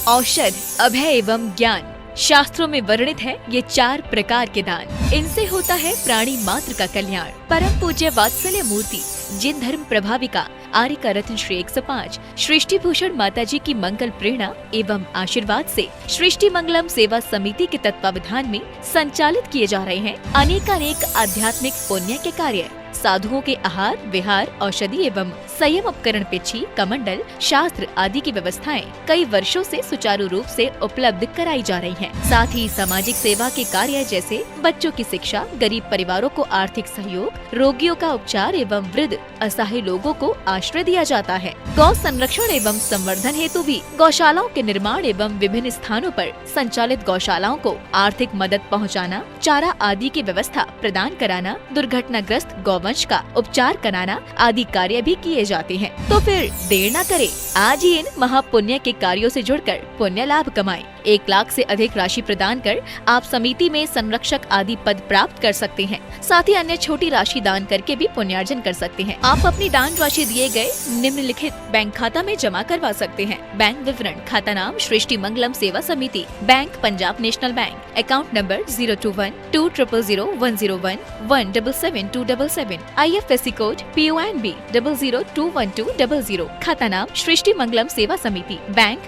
औषध, अभय एवं ज्ञान। शास्त्रों में वर्णित है ये 4 प्रकार के दान। इनसे होता है प्राणी मात्र का कल्याण। परम पूज्य वात्सल्य मूर्ति जिन धर्म प्रभाविका आर्य का रत्न श्री 105 सृष्टि भूषण माता जी की मंगल प्रेरणा एवं आशीर्वाद से सृष्टि मंगलम सेवा समिति के तत्वावधान में संचालित किए जा रहे हैं अनेकानेक आध्यात्मिक पुण्य के कार्य। साधुओं के आहार, विहार, औषधि एवं संयम उपकरण, पिछी, कमंडल, शास्त्र आदि की व्यवस्थाएं कई वर्षों से सुचारू रूप से उपलब्ध कराई जा रही हैं। साथ ही सामाजिक सेवा के कार्य जैसे बच्चों की शिक्षा, गरीब परिवारों को आर्थिक सहयोग, रोगियों का उपचार एवं वृद्ध असहाय लोगों को आश्रय दिया जाता है। गौ संरक्षण एवं संवर्धन हेतु भी गौशालाओं के निर्माण एवं विभिन्न स्थानों पर संचालित गौशालाओं को आर्थिक मदद पहुँचाना, चारा आदि की व्यवस्था प्रदान कराना, दुर्घटनाग्रस्त गौवंश का उपचार कराना आदि कार्य भी किए जाते हैं। तो फिर देर न करें, आज ही इन महापुण्य के कार्यों से जुड़कर पुण्य लाभ कमाएं। 1 लाख से अधिक राशि प्रदान कर आप समिति में संरक्षक आदि पद प्राप्त कर सकते हैं। साथ ही अन्य छोटी राशि दान करके भी पुण्यार्जन कर सकते हैं। आप अपनी दान राशि दिए गए निम्नलिखित बैंक खाता में जमा करवा सकते हैं। बैंक विवरण: खाता नाम Srishti Mangalam Seva Samiti, bank Punjab national bank, account number 021-2001-177-277, IFSC code PONB 0021200, खाता नाम Srishti Mangalam Seva Samiti,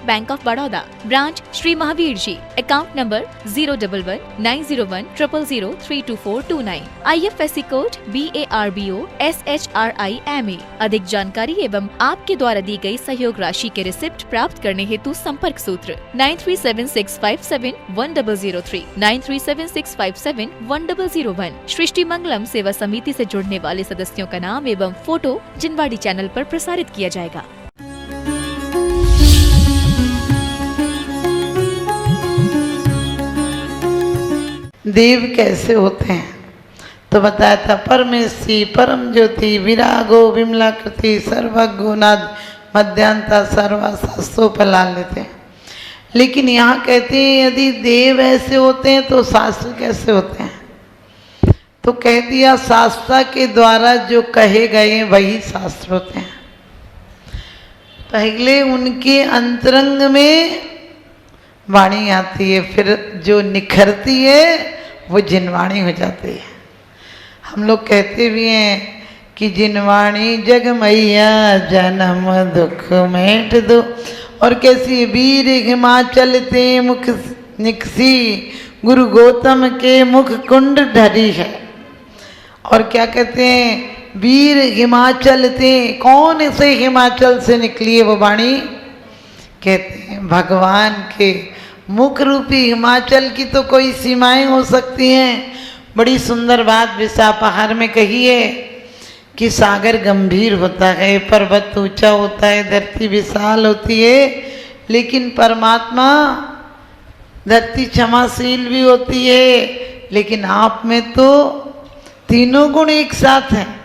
bank of Baroda, branch Shri Mahavir ji, account number 011-901-000-32429, IFSC code BARBO SHRIMA। अधिक जानकारी एवं आपके द्वारा दी गई सहयोग राशि के रिसिप्ट प्राप्त करने हेतु संपर्क सूत्र 9376571003, 9376571001। सृष्टि मंगलम सेवा समिति से जुड़ने वाले सदस्यों का नाम एवं फोटो जिनवाड़ी चैनल पर प्रसारित किया जाएगा। देव कैसे होते हैं तो बताया था, परमेशी, परम ज्योति, विरागो, विमलाकृति, सर्वज्ञो नाद, मध्यांता, सर्वाशास्त्रोपलाल लेते हैं। लेकिन यहाँ कहते हैं यदि देव ऐसे होते हैं तो शास्त्र कैसे होते हैं? तो कह दिया शास्त्र के द्वारा जो कहे गए वही शास्त्र होते हैं। पहले उनके अंतरंग में वाणी आती है, फिर जो निखरती है वो जिनवाणी हो जाती है। हम लोग कहते भी हैं कि जिनवाणी जग मैया जन्म दुख मेट दो, और कैसी वीर हिमाचल ते मुख निकसी, गुरु गौतम के मुख कुंड ढरी है। और क्या कहते हैं, वीर हिमाचल ते, कौन से हिमाचल से निकली है वो वाणी? कहते हैं भगवान के मुख रूपी हिमाचल की तो कोई सीमाएं हो सकती हैं। बड़ी सुंदर बात विशापाहार में कही है कि सागर गंभीर होता है, पर्वत ऊंचा होता है, धरती विशाल होती है, लेकिन परमात्मा धरती क्षमाशील भी होती है, लेकिन आप में तो तीनों गुण एक साथ हैं।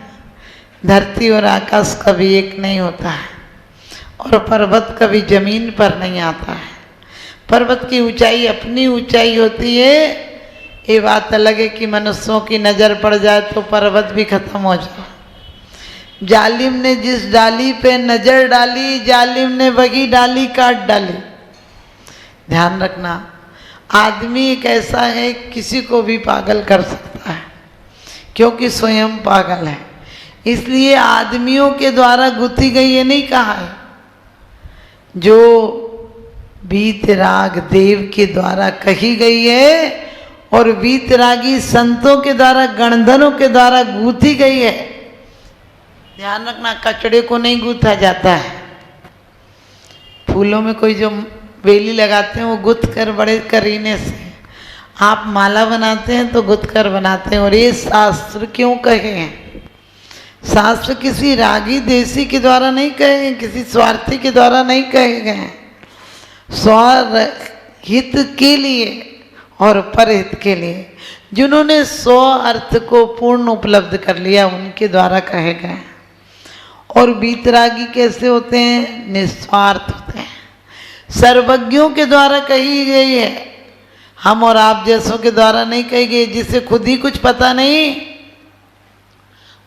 धरती और आकाश कभी एक नहीं होता है, और पर्वत कभी जमीन पर नहीं आता है। पर्वत की ऊंचाई अपनी ऊंचाई होती है। ये बात अलग है कि मनुष्यों की नज़र पड़ जाए तो पर्वत भी खत्म हो जाए। जालिम ने जिस डाली पे नज़र डाली, जालिम ने वही डाली काट डाली। ध्यान रखना, आदमी एक ऐसा है किसी को भी पागल कर सकता है, क्योंकि स्वयं पागल है। इसलिए आदमियों के द्वारा गुथी गई ये नहीं कहा है, जो वीतराग देव के द्वारा कही गई है और वीतरागी संतों के द्वारा, गणधरों के द्वारा गूंथी गई है। ध्यान रखना, कचड़े को नहीं गूंथा जाता है। फूलों में कोई जो वेली लगाते हैं वो गुथ कर बड़े करीने से, आप माला बनाते हैं तो गुथ कर बनाते हैं। और ये शास्त्र क्यों कहे हैं? शास्त्र किसी रागी देसी के द्वारा नहीं कहे हैं, किसी स्वार्थी के द्वारा नहीं कहे गए हैं। स्वहित के लिए और परहित के लिए, जिन्होंने स्व अर्थ को पूर्ण उपलब्ध कर लिया उनके द्वारा कहे गए। और वीतरागी कैसे होते हैं? निस्वार्थ होते हैं। सर्वज्ञों के द्वारा कही गई है, हम और आप जैसों के द्वारा नहीं कही गई, जिसे खुद ही कुछ पता नहीं।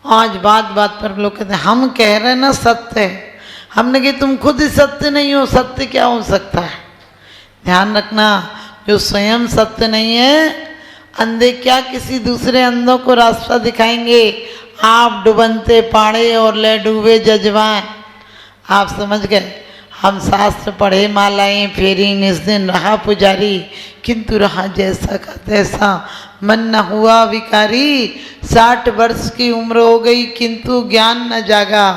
आज बात बात पर लोग कहते हैं हम कह रहे हैं ना सत्य है। हमने कहा तुम खुद ही सत्य नहीं हो, सत्य क्या हो सकता है? ध्यान रखना, जो स्वयं सत्य नहीं है, अंधे क्या किसी दूसरे अंधों को रास्ता दिखाएंगे। आप डुबनते पाड़े और ले डूबे जजवान। आप समझ गए। हम शास्त्र पढ़े, मालाएं फेरी, निस दिन रहा पुजारी, किंतु रहा जैसा का तैसा, मन न हुआ विकारी। 60 वर्ष की उम्र हो गई किंतु ज्ञान न जागा,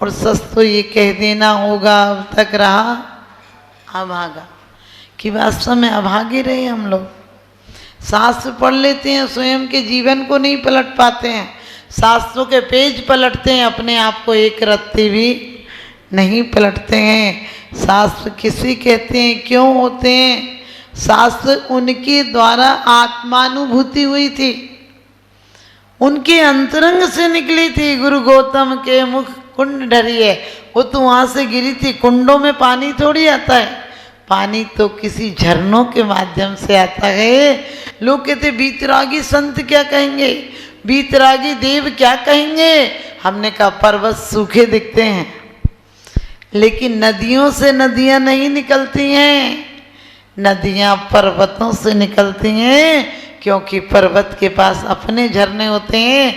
और सच तो ये कह देना होगा अब तक रहा अभागा। कि वास्तव में अभागे रहे हम लोग। शास्त्र पढ़ लेते हैं, स्वयं के जीवन को नहीं पलट पाते हैं। शास्त्रों के पेज पलटते हैं, अपने आप को एक रत्ती भी नहीं पलटते हैं। शास्त्र किसी कहते हैं, क्यों होते हैं? शास्त्र उनके द्वारा आत्मानुभूति हुई थी, उनके अंतरंग से निकली थी। गुरु गौतम के मुख कुंड ढरी है, वो तो वहाँ से गिरी थी। कुंडों में पानी थोड़ी आता है, पानी तो किसी झरनों के माध्यम से आता है। लोग कहते बीतरागी संत क्या कहेंगे, बीतरागी देव क्या कहेंगे। हमने कहा पर्वत सूखे दिखते हैं, लेकिन नदियों से नदियाँ नहीं निकलती हैं, नदियाँ पर्वतों से निकलती हैं। क्योंकि पर्वत के पास अपने झरने होते हैं,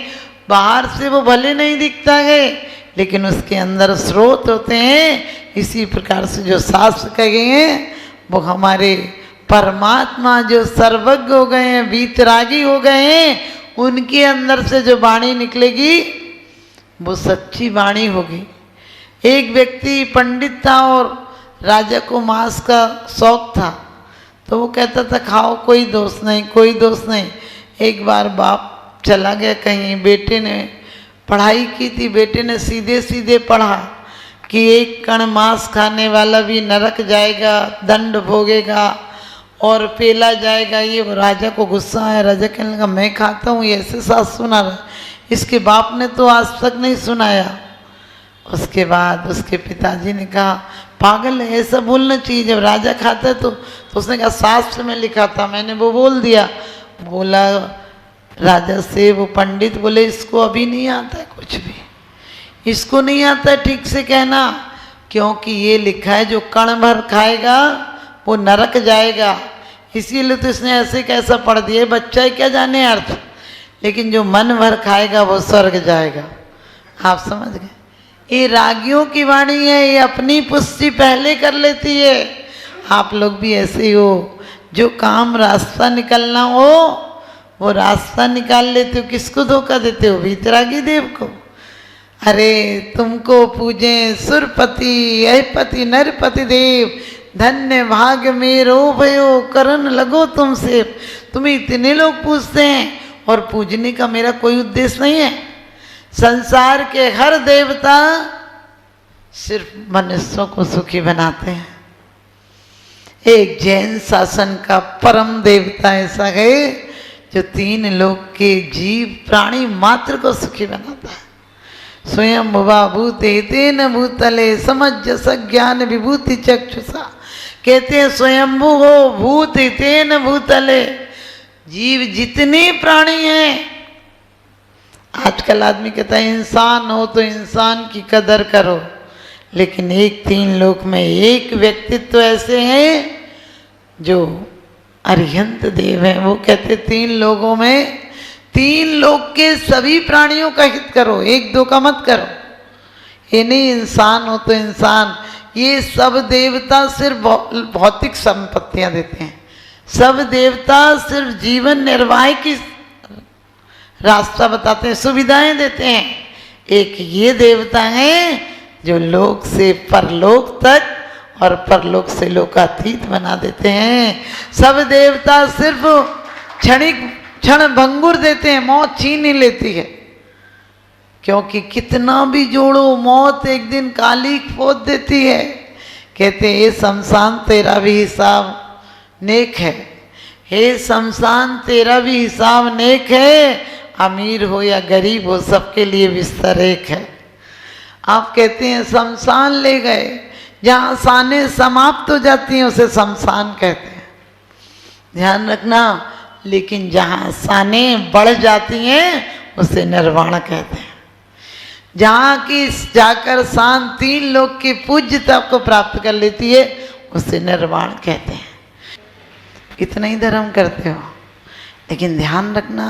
बाहर से वो भले नहीं दिखता है, लेकिन उसके अंदर स्रोत होते हैं। इसी प्रकार से जो शास्त्र कहे हैं, वो हमारे परमात्मा जो सर्वज्ञ हो गए हैं, वीतरागी हो गए हैं, उनके अंदर से जो वाणी निकलेगी वो सच्ची वाणी होगी। एक व्यक्ति पंडित था और राजा को मांस का शौक था, तो वो कहता था खाओ, कोई दोष नहीं, कोई दोष नहीं। एक बार बाप चला गया कहीं, बेटे ने पढ़ाई की थी, बेटे ने सीधे सीधे पढ़ा कि एक कण मांस खाने वाला भी नरक जाएगा, दंड भोगेगा और पेला जाएगा। ये राजा को गुस्सा आया। राजा कहने लगा मैं खाता हूँ, ये ऐसे साथ सुना रहा, इसके बाप ने तो आज तक नहीं सुनाया। उसके बाद उसके पिताजी ने कहा पागल है, ऐसा बोलना चाहिए, जब राजा खाता है तो उसने कहा शास्त्र में लिखा था, मैंने वो बोल दिया। बोला राजा से वो पंडित, बोले इसको अभी नहीं आता है कुछ भी, इसको नहीं आता है ठीक से कहना, क्योंकि ये लिखा है जो कण भर खाएगा वो नरक जाएगा, इसीलिए तो इसने ऐसे कैसा पढ़ दिया। बच्चा क्या जाने अर्थ, लेकिन जो मन भर खाएगा वो स्वर्ग जाएगा। आप समझ गए। ये रागियों की वाणी है, ये अपनी पुष्टि पहले कर लेती है। आप लोग भी ऐसे ही हो, जो काम रास्ता निकलना हो वो रास्ता निकाल लेते हो। किसको धोखा देते हो? वीतरागी देव को। अरे तुमको पूजे सुरपति अहिपति नरपति देव, धन्य भाग मेरो भयो करन लगो तुमसे। तुम्हें इतने लोग पूछते हैं, और पूजने का मेरा कोई उद्देश्य नहीं है। संसार के हर देवता सिर्फ मनुष्यों को सुखी बनाते हैं। एक जैन शासन का परम देवता ऐसा है जो 3 लोक के जीव प्राणी मात्र को सुखी बनाता है। स्वयं भुवा भूते तेन भूतले समझ सज्ञान विभूति चक्षुषा। कहते हैं स्वयंभू हो भूत तेन भूतले। जीव जितने प्राणी हैं, आजकल आदमी कहता है इंसान हो तो इंसान की कदर करो, लेकिन एक 3 लोक में एक व्यक्तित्व ऐसे हैं जो अरिहंत देव हैं। वो कहते 3 लोगों में 3 लोक के सभी प्राणियों का हित करो, 1-2 का मत करो। ये नहीं इंसान हो तो इंसान। ये सब देवता सिर्फ भौतिक संपत्तियां देते हैं, सब देवता सिर्फ जीवन निर्वाह की रास्ता बताते हैं, सुविधाएं देते हैं। एक ये देवता हैं जो लोक से परलोक तक और परलोक से लोकातीत बना देते हैं। सब देवता सिर्फ क्षण भंगुर देते हैं, मौत छीन ही लेती है। क्योंकि कितना भी जोड़ो, मौत एक दिन काली पोत देती है। कहते हैं ये शमशान तेरा भी हिसाब नेक है, हे शमशान तेरा भी हिसाब नेक है। अमीर हो या गरीब हो, सबके लिए बिस्तर एक है। आप कहते हैं शमशान ले गए, जहाँ सानें समाप्त हो जाती हैं उसे शमशान कहते हैं, ध्यान रखना। लेकिन जहाँ सानें बढ़ जाती हैं उसे निर्वाण कहते हैं। जहाँ की जाकर शान 3 लोक की पूज्यता को प्राप्त कर लेती है उसे निर्वाण कहते हैं। इतना ही धर्म करते हो। लेकिन ध्यान रखना,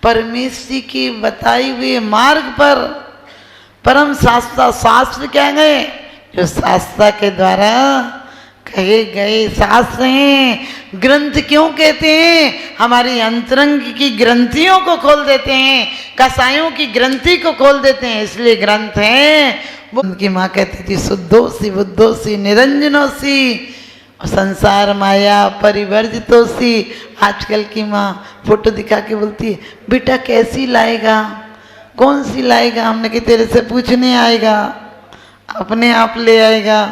परमेश्वर की बताई हुई मार्ग पर परम शास्त्र, शास्त्र क्या गए, जो शास्त्र के द्वारा कहे गए शास्त्र हैं। ग्रंथ क्यों कहते हैं, हमारी अंतरंग की ग्रंथियों को खोल देते हैं, कसायों की ग्रंथि को खोल देते हैं, इसलिए ग्रंथ हैं। वो उनकी माँ कहती थी शुद्धोसी बुद्धोसी निरंजनोसी संसार माया परिवर्जितोसी। आजकल की माँ फोटो दिखा के बोलती है बेटा कैसी लाएगा, कौन सी लाएगा, हमने कि तेरे से पूछने आएगा, अपने आप ले आएगा।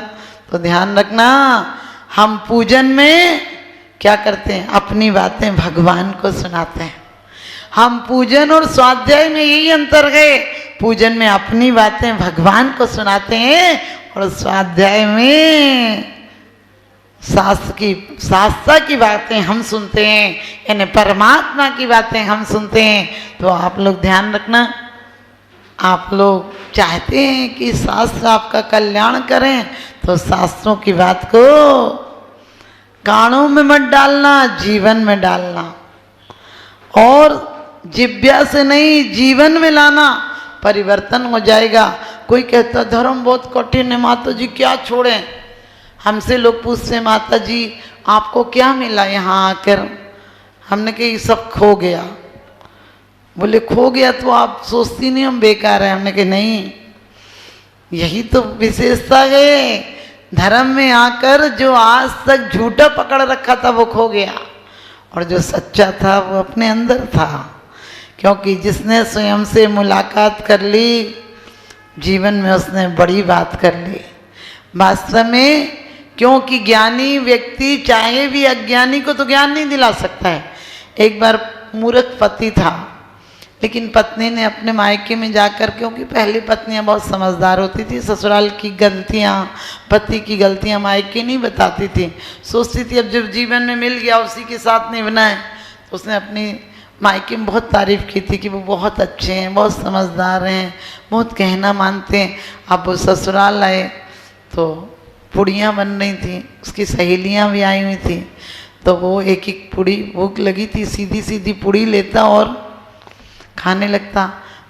तो ध्यान रखना, हम पूजन में क्या करते हैं, अपनी बातें भगवान को सुनाते हैं। हम पूजन और स्वाध्याय में यही अंतर है, पूजन में अपनी बातें भगवान को सुनाते हैं और स्वाध्याय में शास्त्र की बातें हम सुनते हैं, यानी परमात्मा की बातें हम सुनते हैं। तो आप लोग ध्यान रखना, आप लोग चाहते हैं कि शास्त्र आपका कल्याण करें, तो शास्त्रों की बात को कानों में मत डालना, जीवन में डालना, और जिब्या से नहीं जीवन में लाना, परिवर्तन हो जाएगा। कोई कहता धर्म बहुत कठिन है माता जी, क्या छोड़ें। हमसे लोग पूछते माता जी आपको क्या मिला यहाँ आकर, हमने कहा ये सब खो गया। बोले खो गया तो आप सोचती नहीं हम बेकार है, हमने कहा नहीं, यही तो विशेषता है। धर्म में आकर जो आज तक झूठा पकड़ रखा था वो खो गया, और जो सच्चा था वो अपने अंदर था। क्योंकि जिसने स्वयं से मुलाकात कर ली, जीवन में उसने बड़ी बात कर ली वास्तव में। क्योंकि ज्ञानी व्यक्ति चाहे भी अज्ञानी को तो ज्ञान नहीं दिला सकता है। एक बार मूर्ख पति था, लेकिन पत्नी ने अपने मायके में जाकर, क्योंकि पहली पत्नियां बहुत समझदार होती थी, ससुराल की गलतियां, पति की गलतियां मायके नहीं बताती थी, सोचती थी अब जब जीवन में मिल गया उसी के साथ निभाना है। तो उसने अपनी मायके में बहुत तारीफ की थी कि वो बहुत अच्छे हैं, बहुत समझदार हैं, बहुत कहना मानते हैं। अब वो ससुराल आए तो पुड़ियाँ बन रही थी, उसकी सहेलियाँ भी आई हुई थी, तो वो एक एक पुड़ी, भूख लगी थी, सीधी सीधी पुड़ी लेता और खाने लगता।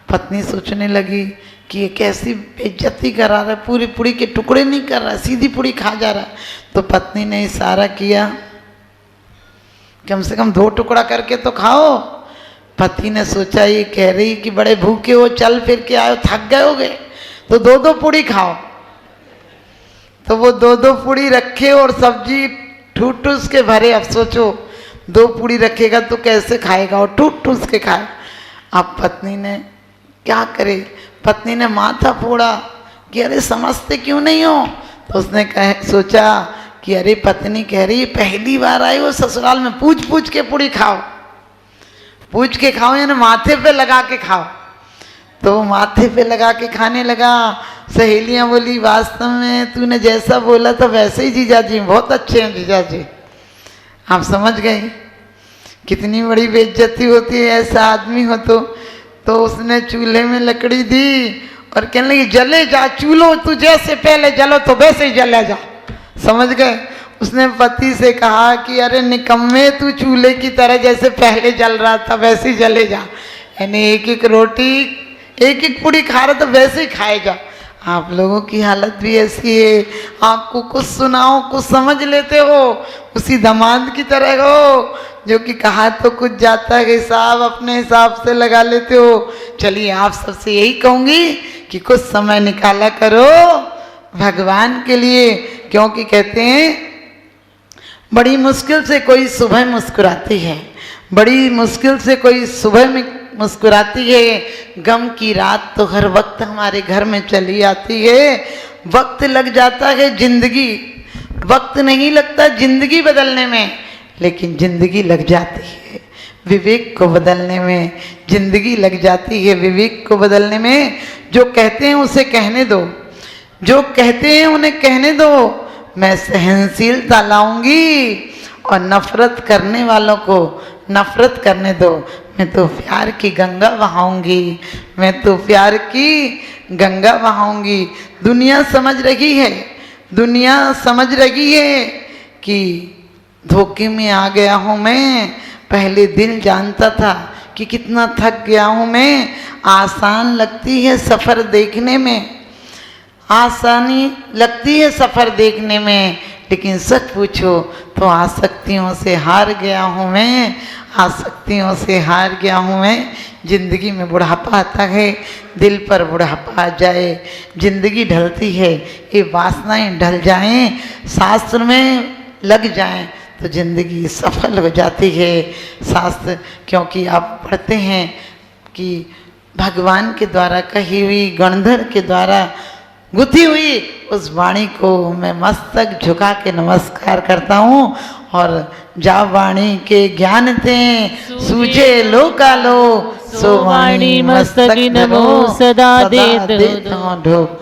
पत्नी सोचने लगी कि ये कैसी बेइज्जती करा रहा है, पूरी पुड़ी के टुकड़े नहीं कर रहा है, सीधी पुड़ी खा जा रहा है। तो पत्नी ने इशारा किया कम से कम 2 टुकड़ा करके तो खाओ। पति ने सोचा ये कह रही कि बड़े भूखे हो, चल फिर के आए, थक गए होगे, तो 2-2 पूड़ी खाओ। तो वो 2-2 पूड़ी रखे और सब्जी ठूस ठूस के भरे। अब सोचो 2 पूड़ी रखेगा तो कैसे खाएगा, और ठूस ठूस के खाए। अब पत्नी ने क्या करे, पत्नी ने माथा फोड़ा कि अरे समझते क्यों नहीं हो। तो उसने सोचा कि अरे पत्नी कह रही पहली बार आई हो ससुराल में, पूछ पूछ के पूड़ी खाओ, पूछ के खाओ, यानी माथे पे लगा के खाओ। तो माथे पे लगा के खाने लगा। सहेलियां बोली वास्तव में तूने जैसा बोला था वैसे ही जीजाजी, बहुत अच्छे हैं जीजाजी। आप समझ गए कितनी बड़ी बेइज्जती होती है ऐसा आदमी हो तो उसने चूल्हे में लकड़ी दी और कहने लगी जले जा चूल्हो, तू जैसे पहले जलो तो वैसे ही जले जा। समझ गए। उसने पति से कहा कि अरे निकम्मे, तू चूल्हे की तरह जैसे पहले जल रहा था वैसे ही जले जा, यानी एक एक रोटी एक एक पूड़ी खा रहा था वैसे ही खाए जा। आप लोगों की हालत भी ऐसी है, आपको कुछ सुनाओ कुछ समझ लेते हो, उसी दामाद की तरह हो जो कि कहा तो कुछ जाता है, हिसाब अपने हिसाब से लगा लेते हो। चलिए आप सबसे यही कहूँगी कि कुछ समय निकाला करो भगवान के लिए, क्योंकि कहते हैं बड़ी मुश्किल से कोई सुबह मुस्कुराती है, बड़ी मुश्किल से कोई सुबह में मुस्कुराती है। गम की रात तो हर वक्त हमारे घर में चली आती है। वक्त लग जाता है जिंदगी, वक्त नहीं लगता जिंदगी बदलने में, लेकिन जिंदगी लग जाती है विवेक को बदलने में, जिंदगी लग जाती है विवेक को बदलने में। जो कहते हैं उसे कहने दो, जो कहते हैं उन्हें कहने दो। मैं सहनशीलता लाऊंगी और नफरत करने वालों को नफरत करने दो। मैं तो प्यार की गंगा बहाऊंगी, मैं तो प्यार की गंगा बहाऊंगी। दुनिया समझ रही है, दुनिया समझ रही है कि धोखे में आ गया हूँ मैं। पहले दिल जानता था कि कितना थक गया हूँ मैं। आसान लगती है सफ़र देखने में, आसानी लगती है सफ़र देखने में, लेकिन सच पूछो तो आसक्तियों से हार गया हूँ मैं, आसक्तियों से हार गया हूँ मैं। जिंदगी में बुढ़ापा आता है, दिल पर बुढ़ापा आ जाए, जिंदगी ढलती है, ये वासनाएं ढल जाएं, शास्त्र में लग जाएं तो जिंदगी सफल हो जाती है। शास्त्र, क्योंकि आप पढ़ते हैं कि भगवान के द्वारा कही हुई, गणधर के द्वारा गुथी हुई उस वाणी को मैं मस्तक झुका के नमस्कार करता हूँ। और जा वाणी के ज्ञान थे सूझे लोकालो, सो वाणी मस्तक नमो सदा देत हूँ ढोक।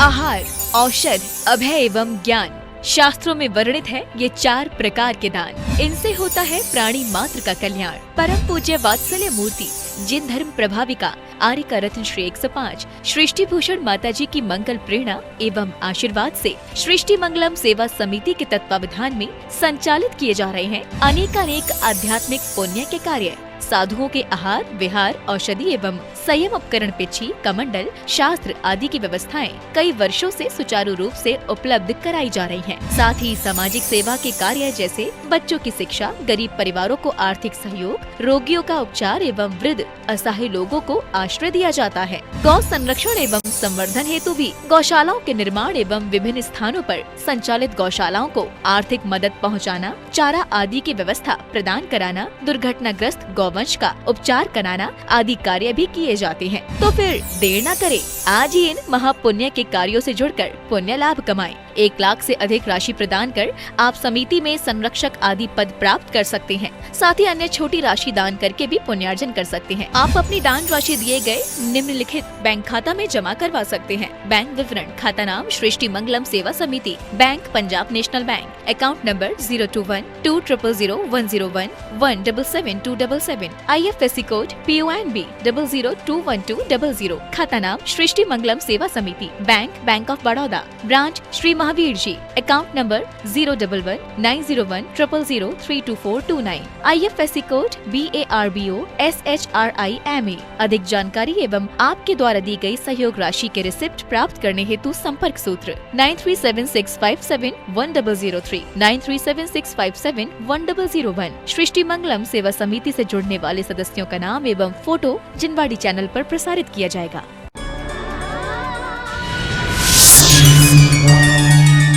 आहार, औषध, अभय एवं ज्ञान। शास्त्रों में वर्णित है ये 4 प्रकार के दान। इनसे होता है प्राणी मात्र का कल्याण। परम पूज्य वात्सल्य मूर्ति जिन धर्म प्रभाविका आर्यका रत्न श्री 105 सृष्टि भूषण माता जी की मंगल प्रेरणा एवं आशीर्वाद से सृष्टि मंगलम सेवा समिति के तत्वावधान में संचालित किए जा रहे हैं अनेकानेक आध्यात्मिक पुण्य के कार्य। साधुओं के आहार, विहार, औषधि एवं संयम उपकरण, पिछी, कमंडल, शास्त्र आदि की व्यवस्थाएं कई वर्षों से सुचारू रूप से उपलब्ध कराई जा रही हैं। साथ ही सामाजिक सेवा के कार्य जैसे बच्चों की शिक्षा, गरीब परिवारों को आर्थिक सहयोग, रोगियों का उपचार एवं वृद्ध असहाय लोगों को आश्रय दिया जाता है। गौ संरक्षण एवं संवर्धन हेतु भी गौशालाओं के निर्माण एवं विभिन्न स्थानों पर संचालित गौशालाओं को आर्थिक मदद पहुँचाना, चारा आदि की व्यवस्था प्रदान कराना, दुर्घटनाग्रस्त गौवंश का उपचार कराना आदि कार्य भी किए जाते हैं। तो फिर देर न करें, आज ही इन महापुण्य के कार्यों से जुड़कर पुण्य लाभ कमाएं। 1 लाख से अधिक राशि प्रदान कर आप समिति में संरक्षक आदि पद प्राप्त कर सकते हैं। साथ ही अन्य छोटी राशि दान करके भी पुण्यार्जन कर सकते हैं। आप अपनी दान राशि दिए गए निम्नलिखित बैंक खाता में जमा करवा सकते हैं। बैंक विवरण: खाता नाम Srishti Mangalam Seva Samiti, bank Punjab national bank, account number 021-200101777277, IFSC code PONB 0021200, खाता नाम Srishti Mangalam Seva Samiti, bank of Baroda, branch Shri Mahavir ji, account number 011901000322429, IFSC code BARBO SHRIMA। अधिक जानकारी एवं आपके द्वारा दी गई सहयोग राशि के रिसिप्ट प्राप्त करने हेतु संपर्क सूत्र 9376571003, 9376571001। सृष्टि मंगलम सेवा समिति से जुड़ने वाले सदस्यों का नाम एवं फोटो जिनवाड़ी चैनल पर प्रसारित किया जाएगा।